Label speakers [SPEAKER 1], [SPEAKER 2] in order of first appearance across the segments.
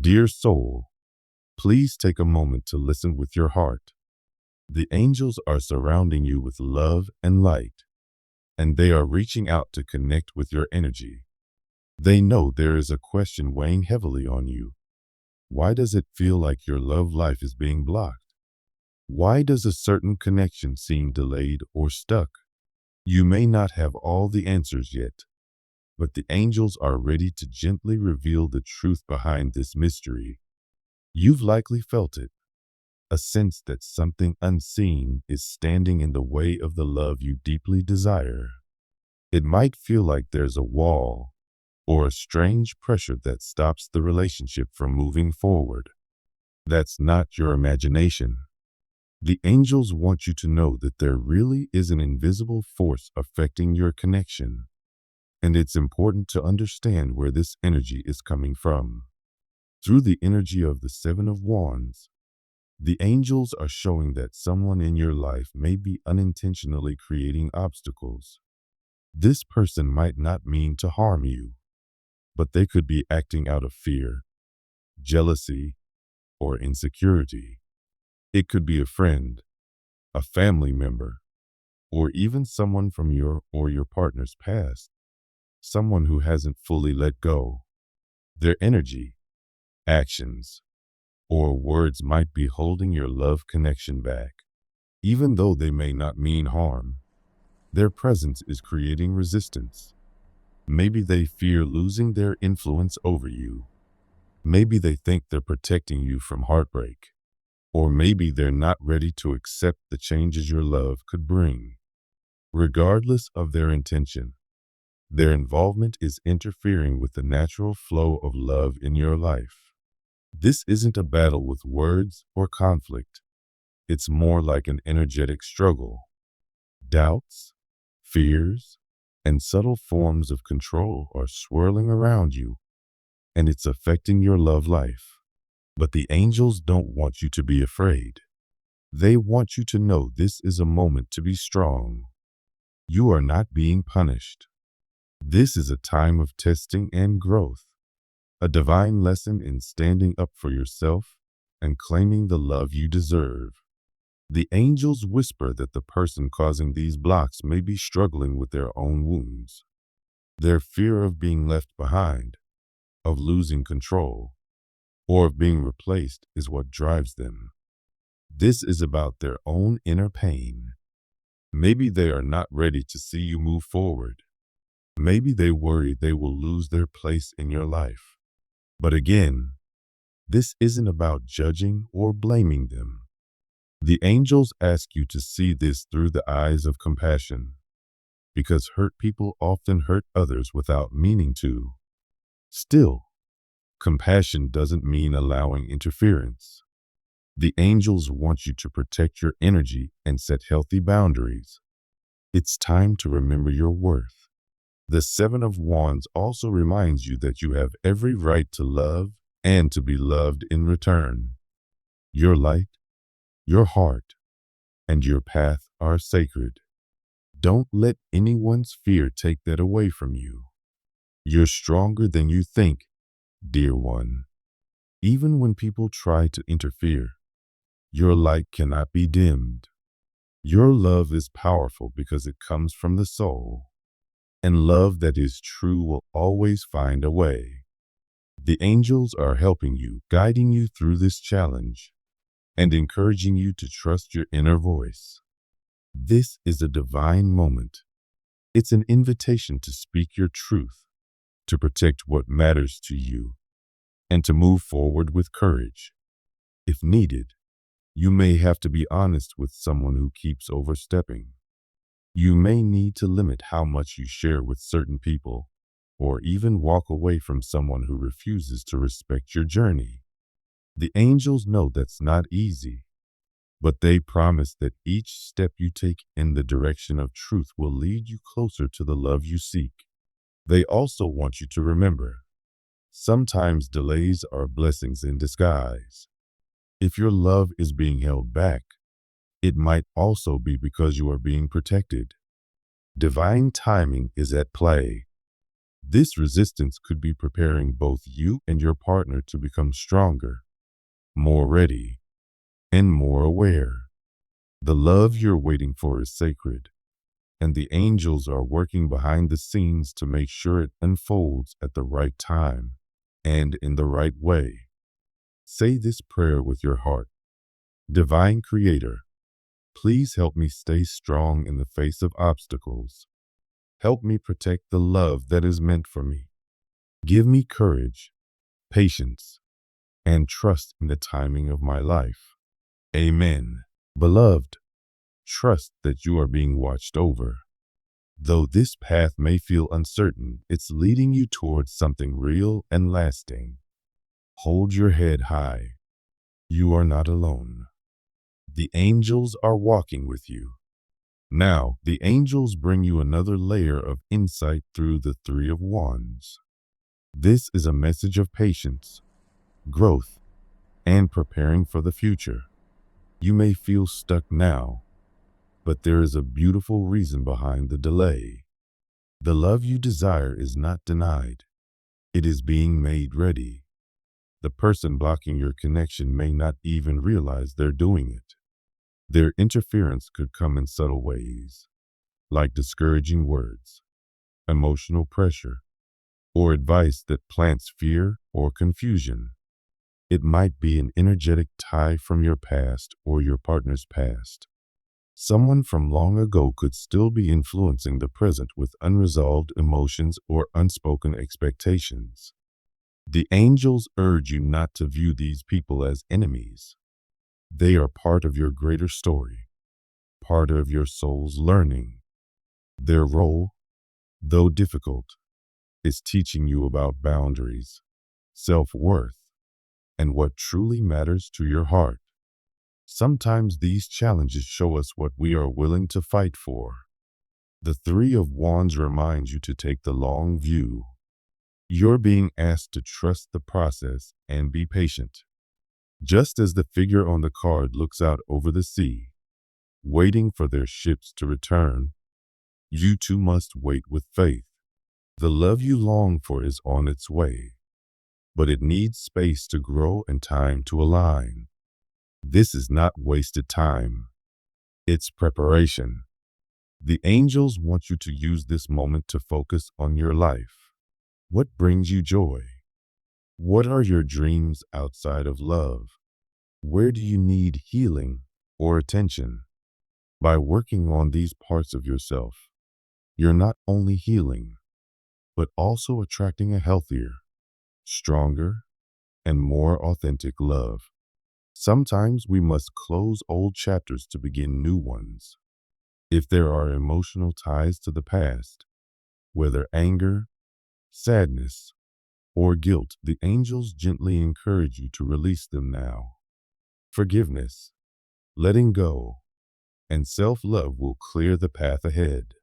[SPEAKER 1] Dear soul, please take a moment to listen with your heart. The angels are surrounding you with love and light, and they are reaching out to connect with your energy. They know there is a question weighing heavily on you. Why does it feel like your love life is being blocked? Why does a certain connection seem delayed or stuck? You may not have all the answers yet, but the angels are ready to gently reveal the truth behind this mystery. You've likely felt it, a sense that something unseen is standing in the way of the love you deeply desire. It might feel like there's a wall or a strange pressure that stops the relationship from moving forward. That's not your imagination. The angels want you to know that there really is an invisible force affecting your connection, and it's important to understand where this energy is coming from. Through the energy of the Seven of Wands, the angels are showing that someone in your life may be unintentionally creating obstacles. This person might not mean to harm you, but they could be acting out of fear, jealousy, or insecurity. It could be a friend, a family member, or even someone from your or your partner's past, someone who hasn't fully let go. Their energy, actions, or words might be holding your love connection back. Even though they may not mean harm, their presence is creating resistance. Maybe they fear losing their influence over you. Maybe they think they're protecting you from heartbreak. Or maybe they're not ready to accept the changes your love could bring. Regardless of their intention, their involvement is interfering with the natural flow of love in your life. This isn't a battle with words or conflict. It's more like an energetic struggle. Doubts, fears, and subtle forms of control are swirling around you, and it's affecting your love life. But the angels don't want you to be afraid. They want you to know this is a moment to be strong. You are not being punished. This is a time of testing and growth, a divine lesson in standing up for yourself and claiming the love you deserve. The angels whisper that the person causing these blocks may be struggling with their own wounds. Their fear of being left behind, of losing control, or of being replaced is what drives them. This is about their own inner pain. Maybe they are not ready to see you move forward. Maybe they worry they will lose their place in your life. But again, this isn't about judging or blaming them. The angels ask you to see this through the eyes of compassion, because hurt people often hurt others without meaning to. Still, compassion doesn't mean allowing interference. The angels want you to protect your energy and set healthy boundaries. It's time to remember your worth. The Seven of Wands also reminds you that you have every right to love and to be loved in return. Your light, your heart, and your path are sacred. Don't let anyone's fear take that away from you. You're stronger than you think, dear one. Even when people try to interfere, your light cannot be dimmed. Your love is powerful because it comes from the soul, and love that is true will always find a way. The angels are helping you, guiding you through this challenge, and encouraging you to trust your inner voice. This is a divine moment. It's an invitation to speak your truth, to protect what matters to you, and to move forward with courage. If needed, you may have to be honest with someone who keeps overstepping. You may need to limit how much you share with certain people, or even walk away from someone who refuses to respect your journey. The angels know that's not easy, but they promise that each step you take in the direction of truth will lead you closer to the love you seek. They also want you to remember, sometimes delays are blessings in disguise. If your love is being held back, it might also be because you are being protected. Divine timing is at play. This resistance could be preparing both you and your partner to become stronger, more ready, and more aware. The love you're waiting for is sacred, and the angels are working behind the scenes to make sure it unfolds at the right time and in the right way. Say this prayer with your heart. Divine Creator, please help me stay strong in the face of obstacles. Help me protect the love that is meant for me. Give me courage, patience, and trust in the timing of my life. Amen. Beloved, trust that you are being watched over. Though this path may feel uncertain, it's leading you towards something real and lasting. Hold your head high. You are not alone. The angels are walking with you. Now, the angels bring you another layer of insight through the Three of Wands. This is a message of patience, growth, and preparing for the future. You may feel stuck now, but there is a beautiful reason behind the delay. The love you desire is not denied. It is being made ready. The person blocking your connection may not even realize they're doing it. Their interference could come in subtle ways, like discouraging words, emotional pressure, or advice that plants fear or confusion. It might be an energetic tie from your past or your partner's past. Someone from long ago could still be influencing the present with unresolved emotions or unspoken expectations. The angels urge you not to view these people as enemies. They are part of your greater story, part of your soul's learning. Their role, though difficult, is teaching you about boundaries, self-worth, and what truly matters to your heart. Sometimes these challenges show us what we are willing to fight for. The Three of Wands reminds you to take the long view. You're being asked to trust the process and be patient. Just as the figure on the card looks out over the sea, waiting for their ships to return, you too must wait with faith. The love you long for is on its way, but it needs space to grow and time to align. This is not wasted time. It's preparation. The angels want you to use this moment to focus on your life. What brings you joy? What are your dreams outside of love? Where do you need healing or attention? By working on these parts of yourself, you're not only healing, but also attracting a healthier, stronger, and more authentic love. Sometimes we must close old chapters to begin new ones. If there are emotional ties to the past, whether anger, sadness, or guilt, the angels gently encourage you to release them now. Forgiveness, letting go, and self-love will clear the path ahead.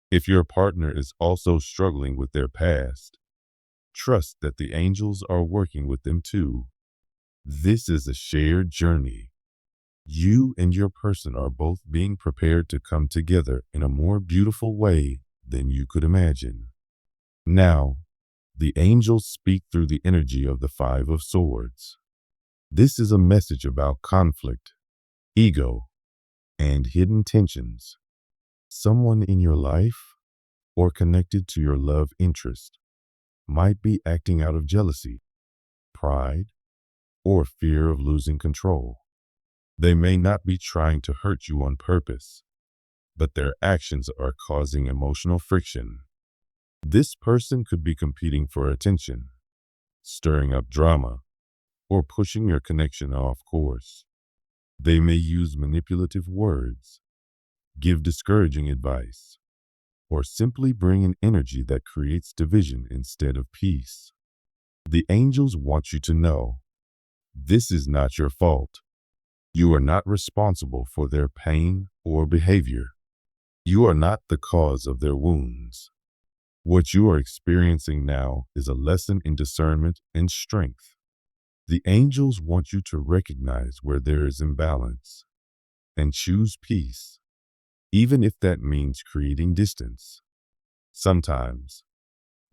[SPEAKER 1] If your partner is also struggling with their past, trust that the angels are working with them too. This is a shared journey. You and your person are both being prepared to come together in a more beautiful way than you could imagine. Now, the angels speak through the energy of the Five of Swords. This is a message about conflict, ego, and hidden tensions. Someone in your life, or connected to your love interest, might be acting out of jealousy, pride, or fear of losing control. They may not be trying to hurt you on purpose, but their actions are causing emotional friction. This person could be competing for attention, stirring up drama, or pushing your connection off course. They may use manipulative words, give discouraging advice, or simply bring an energy that creates division instead of peace. The angels want you to know, this is not your fault. You are not responsible for their pain or behavior. You are not the cause of their wounds. What you are experiencing now is a lesson in discernment and strength. The angels want you to recognize where there is imbalance and choose peace, even if that means creating distance. Sometimes,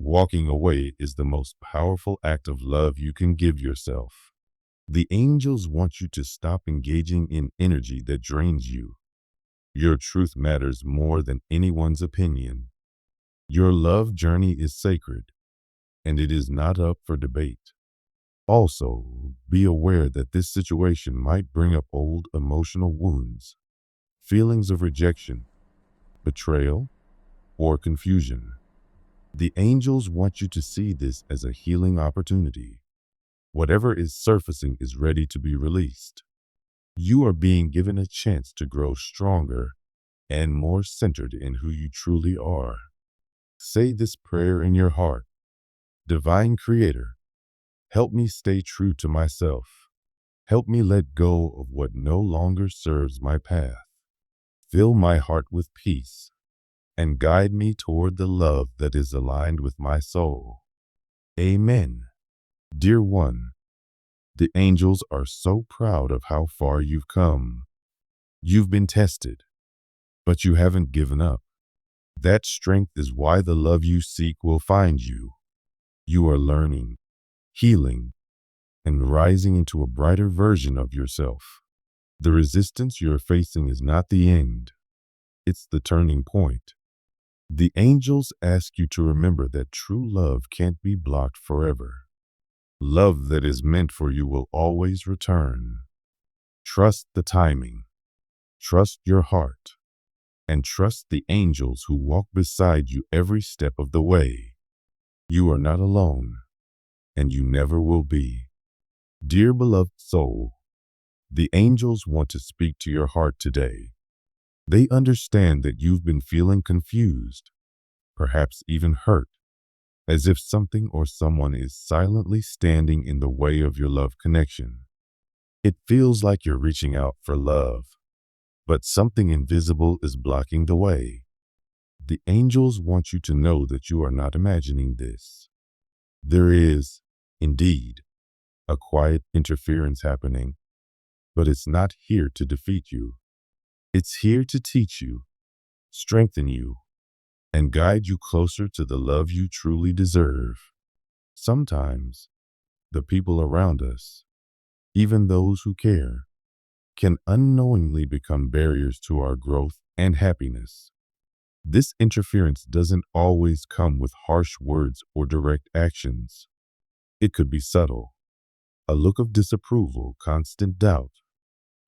[SPEAKER 1] Walking away is the most powerful act of love you can give yourself. The angels want you to stop engaging in energy that drains you. Your truth matters more than anyone's opinion. Your love journey is sacred, and it is not up for debate. Also, be aware that this situation might bring up old emotional wounds, feelings of rejection, betrayal, or confusion. The angels want you to see this as a healing opportunity. Whatever is surfacing is ready to be released. You are being given a chance to grow stronger and more centered in who you truly are. Say this prayer in your heart. Divine Creator, help me stay true to myself. Help me let go of what no longer serves my path. Fill my heart with peace and guide me toward the love that is aligned with my soul. Amen. Dear one, the angels are so proud of how far you've come. You've been tested, but you haven't given up. That strength is why the love you seek will find you. You are learning, healing, and rising into a brighter version of yourself. The resistance you're facing is not the end. It's the turning point. The angels ask you to remember that true love can't be blocked forever. Love that is meant for you will always return. Trust the timing. Trust your heart. And trust the angels who walk beside you every step of the way. You are not alone, and you never will be. Dear beloved soul, the angels want to speak to your heart today. They understand that you've been feeling confused, perhaps even hurt, as if something or someone is silently standing in the way of your love connection. It feels like you're reaching out for love, but something invisible is blocking the way. The angels want you to know that you are not imagining this. There is, indeed, a quiet interference happening, but it's not here to defeat you. It's here to teach you, strengthen you, and guide you closer to the love you truly deserve. Sometimes, the people around us, even those who care, can unknowingly become barriers to our growth and happiness. This interference doesn't always come with harsh words or direct actions. It could be subtle, a look of disapproval, constant doubt,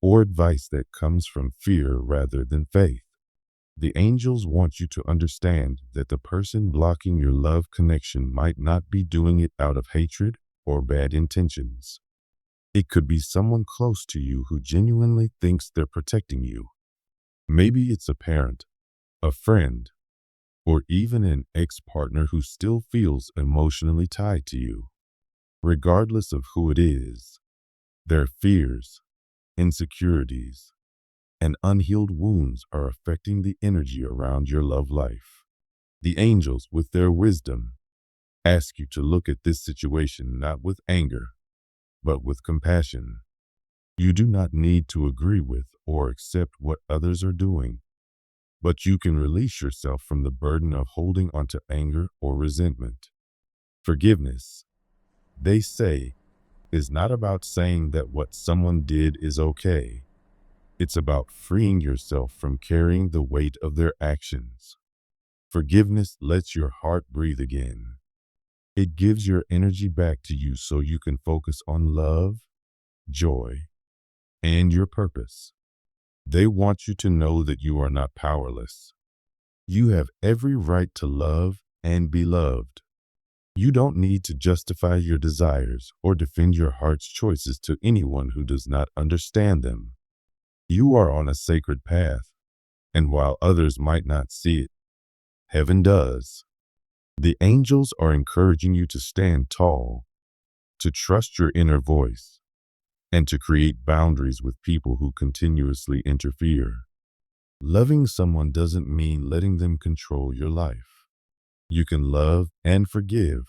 [SPEAKER 1] or advice that comes from fear rather than faith. The angels want you to understand that the person blocking your love connection might not be doing it out of hatred or bad intentions. It could be someone close to you who genuinely thinks they're protecting you. Maybe it's a parent, a friend, or even an ex-partner who still feels emotionally tied to you. Regardless of who it is, their fears, insecurities, and unhealed wounds are affecting the energy around your love life. The angels, with their wisdom, ask you to look at this situation not with anger, but with compassion. You do not need to agree with or accept what others are doing, but you can release yourself from the burden of holding onto anger or resentment. Forgiveness, they say, is not about saying that what someone did is okay. It's about freeing yourself from carrying the weight of their actions. Forgiveness lets your heart breathe again. It gives your energy back to you so you can focus on love, joy, and your purpose. They want you to know that you are not powerless. You have every right to love and be loved. You don't need to justify your desires or defend your heart's choices to anyone who does not understand them. You are on a sacred path, and while others might not see it, heaven does. The angels are encouraging you to stand tall, to trust your inner voice, and to create boundaries with people who continuously interfere. Loving someone doesn't mean letting them control your life. You can love and forgive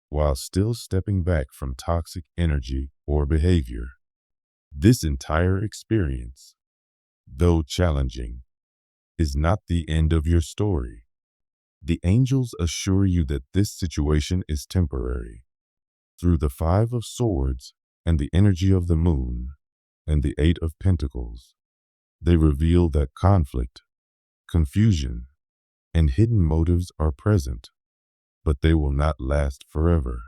[SPEAKER 1] while still stepping back from toxic energy or behavior. This entire experience, though challenging, is not the end of your story. The angels assure you that this situation is temporary. Through the Five of Swords and the energy of the moon and the Eight of Pentacles, they reveal that conflict, confusion, and hidden motives are present, but they will not last forever.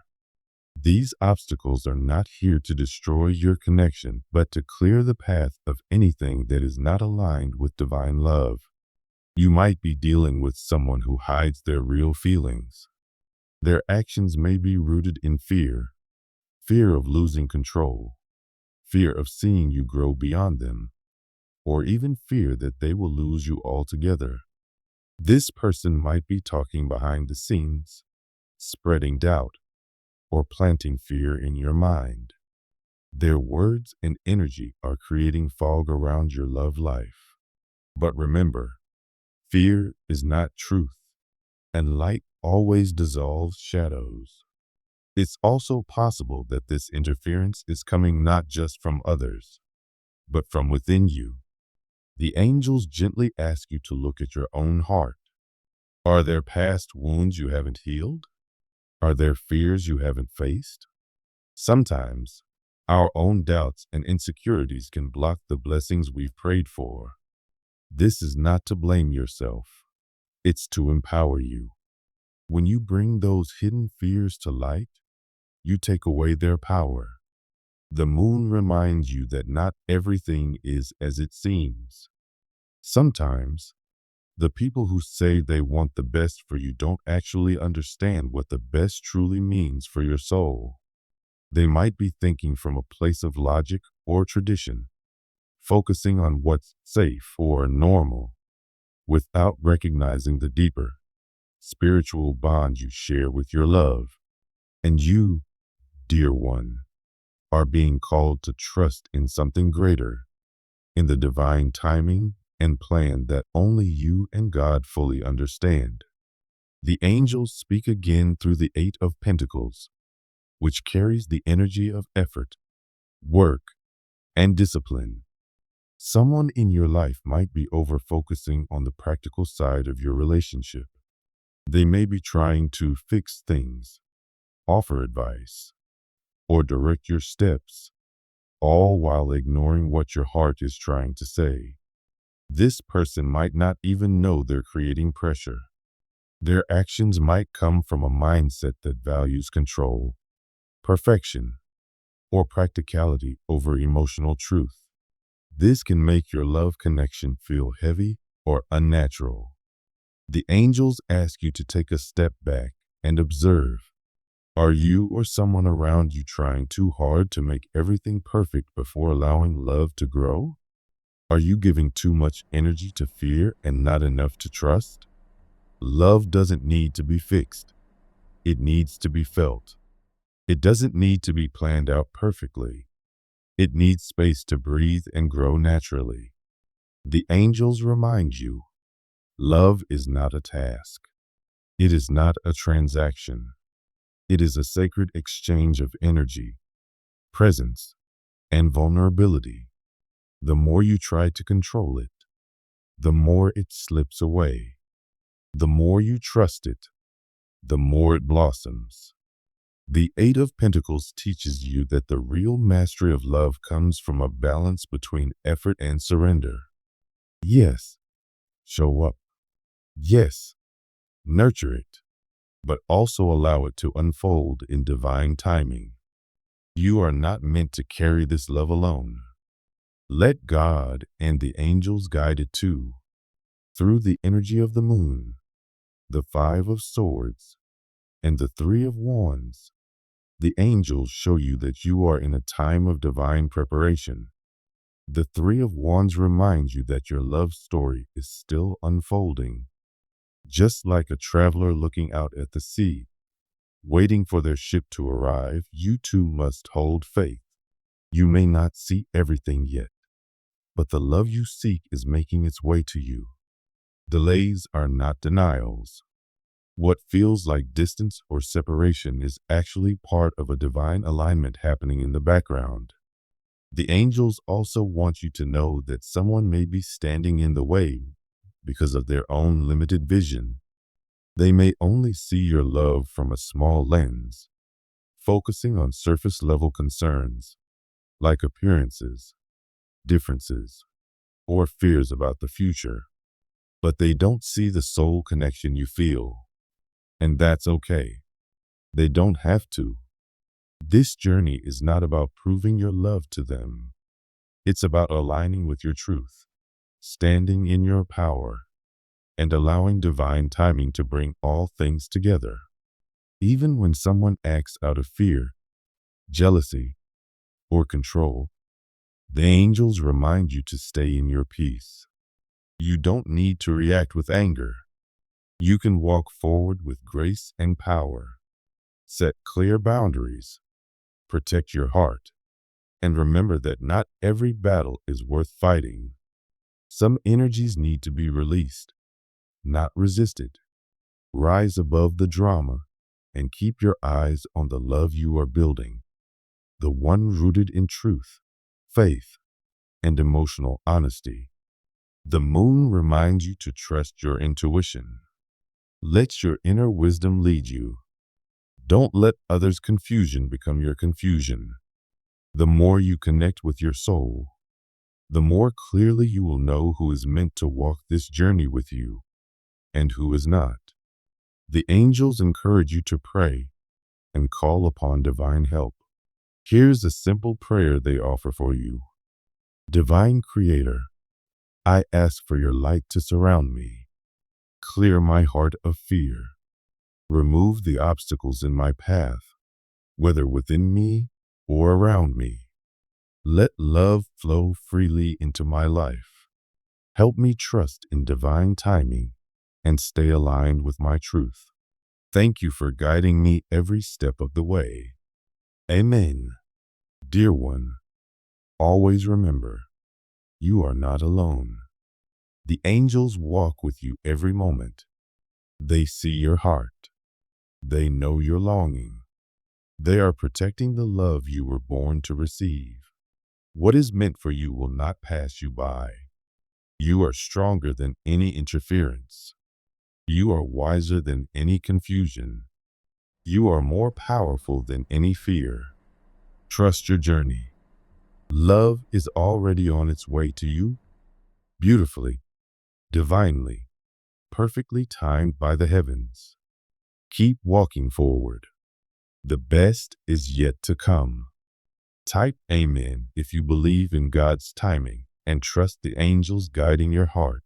[SPEAKER 1] These obstacles are not here to destroy your connection, but to clear the path of anything that is not aligned with divine love. You might be dealing with someone who hides their real feelings. Their actions may be rooted in fear, fear of losing control, fear of seeing you grow beyond them, or even fear that they will lose you altogether. This person might be talking behind the scenes, spreading doubt, or planting fear in your mind. Their words and energy are creating fog around your love life. But remember, fear is not truth, and light always dissolves shadows. It's also possible that this interference is coming not just from others, but from within you. The angels gently ask you to look at your own heart. Are there past wounds you haven't healed? Are there fears you haven't faced? Sometimes, our own doubts and insecurities can block the blessings we've prayed for. This is not to blame yourself. It's to empower you. When you bring those hidden fears to light, you take away their power. The moon reminds you that not everything is as it seems. Sometimes, the people who say they want the best for you don't actually understand what the best truly means for your soul. They might be thinking from a place of logic or tradition, focusing on what's safe or normal, without recognizing the deeper, spiritual bond you share with your love. And you, dear one, are being called to trust in something greater, in the divine timing and plan that only you and God fully understand. The angels speak again through the Eight of Pentacles, which carries the energy of effort, work, and discipline. Someone in your life might be over-focusing on the practical side of your relationship. They may be trying to fix things, offer advice, or direct your steps, all while ignoring what your heart is trying to say. This person might not even know they're creating pressure. Their actions might come from a mindset that values control, perfection, or practicality over emotional truth. This can make your love connection feel heavy or unnatural. The angels ask you to take a step back and observe. Are you or someone around you trying too hard to make everything perfect before allowing love to grow? Are you giving too much energy to fear and not enough to trust? Love doesn't need to be fixed. It needs to be felt. It doesn't need to be planned out perfectly. It needs space to breathe and grow naturally. The angels remind you, love is not a task. It is not a transaction. It is a sacred exchange of energy, presence, and vulnerability. The more you try to control it, the more it slips away. The more you trust it, the more it blossoms. The Eight of Pentacles teaches you that the real mastery of love comes from a balance between effort and surrender. Yes, show up. Yes, nurture it, but also allow it to unfold in divine timing. You are not meant to carry this love alone. Let God and the angels guide it too. Through the energy of the moon, the Five of Swords, and the Three of Wands, the angels show you that you are in a time of divine preparation. The Three of Wands reminds you that your love story is still unfolding. Just like a traveler looking out at the sea, waiting for their ship to arrive, you too must hold faith. You may not see everything yet, but the love you seek is making its way to you. Delays are not denials. What feels like distance or separation is actually part of a divine alignment happening in the background. The angels also want you to know that someone may be standing in the way because of their own limited vision. They may only see your love from a small lens, focusing on surface-level concerns like appearances, differences, or fears about the future. But they don't see the soul connection you feel, and that's okay. They don't have to. This journey is not about proving your love to them. It's about aligning with your truth, standing in your power, and allowing divine timing to bring all things together. Even when someone acts out of fear, jealousy, or control, the angels remind you to stay in your peace. You don't need to react with anger. You can walk forward with grace and power. Set clear boundaries, protect your heart, and remember that not every battle is worth fighting. Some energies need to be released, not resisted. Rise above the drama and keep your eyes on the love you are building, the one rooted in truth, faith, and emotional honesty. The moon reminds you to trust your intuition. Let your inner wisdom lead you. Don't let others' confusion become your confusion. The more you connect with your soul, the more clearly you will know who is meant to walk this journey with you and who is not. The angels encourage you to pray and call upon divine help. Here's a simple prayer they offer for you. Divine Creator, I ask for your light to surround me. Clear my heart of fear. Remove the obstacles in my path, whether within me or around me. Let love flow freely into my life. Help me trust in divine timing and stay aligned with my truth. Thank you for guiding me every step of the way. Amen. Dear one, always remember, you are not alone. The angels walk with you every moment. They see your heart. They know your longing. They are protecting the love you were born to receive. What is meant for you will not pass you by. You are stronger than any interference. You are wiser than any confusion. You are more powerful than any fear. Trust your journey. Love is already on its way to you, beautifully, divinely, perfectly timed by the heavens. Keep walking forward. The best is yet to come. Type Amen if you believe in God's timing and trust the angels guiding your heart.